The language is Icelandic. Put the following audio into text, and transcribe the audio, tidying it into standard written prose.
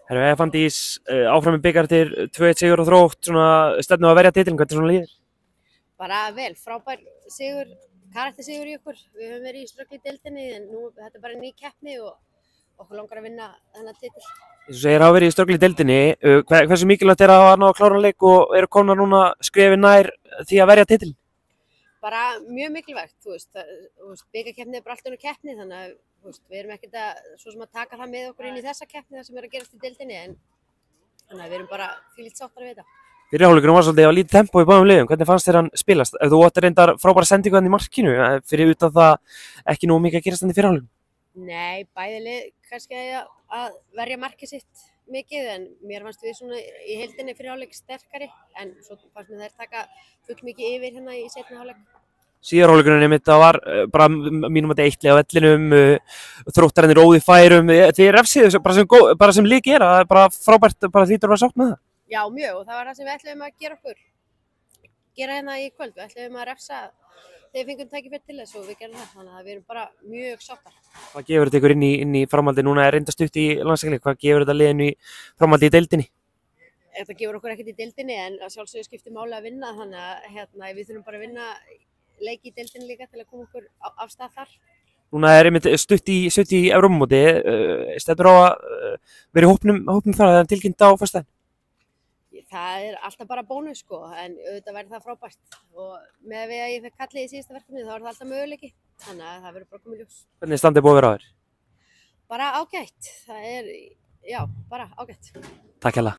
Herru, Fandís, áfram með bikar til 2-1 sigur og Þrótt, svona stefnu að verja titilinn, hvernig svona líður? Bara vel, frábær sigur, karaktersigur í okkur. Við höfum verið í ströggli í deildinni en nú þetta bara ný keppni og okkur langar að vinna þennan titil. Eins og segir, hafa verið í ströggli í deildinni, hversu mikilvægt er að ná að klára leik og eru komnar núna skrefi nær því að verja titilinn? Bara mjög mikilvægt, bikarkeppni bara allt önnur keppni þannig að við erum ekkert að taka það með okkur inn í þessa keppni það sem að gerast í deildinni en þannig að við erum bara þvílíkt sáttar við þetta. Fyrri hálfleikurinn var svolítið á lítið tempó í báðum liðum, hvernig fannst þér hann spilast? Ef þú átti reyndar frábæra sendingu hann í markinu, fyrir utan það ekki nú mikið að gerast hann í fyrri hálfleikum? Nei, bæði lið kannski að verja markið sitt mikið en mér fannst við svona í heildinni fyrir hálfleik sterkari en svo fannst mér þær taka full mikið yfir hérna í seinni hálfleik. Síðar hálfleikurinn einmitt það var bara mínum að eitt leið á vellinum, Þróttararnir óði færum, þið refsið bara sem lið gera, það er bara frábært, bara þýtur að vera sátt með það. Já, mjög og það var það sem við ætluðum að gera hérna í kvöld, við ætluðum að refsa þegar við fengum tækifæri til þess og við gerum það, þannig að við erum bara mjög sáttar. Hvað gefur þetta ykkur inn í framhaldi, núna er reynda stutt í landsleikleik, hvað gefur þetta liðinu í framhaldi í deildinni? Þetta gefur okkur ekkert í deildinni en að sjálfsögðu skiptir máli að vinna þannig að við þurfum bara að vinna leiki í deildinni líka til að koma okkur af stað þar. Núna er einmitt stutt í Evrópumóti, stendur á að vera í hópnum þar að það er tilkynnt á föstudaginn? Það er alltaf bara bónus en auðvitað verður það frábært og með að ég fekk kallið í síðasta verkefni þá er það alltaf möguleiki, þannig að það verður bara komið ljós. Hvernig er standið búið að vera á þér? Bara ágætt, bara ágætt. Takk hérlega.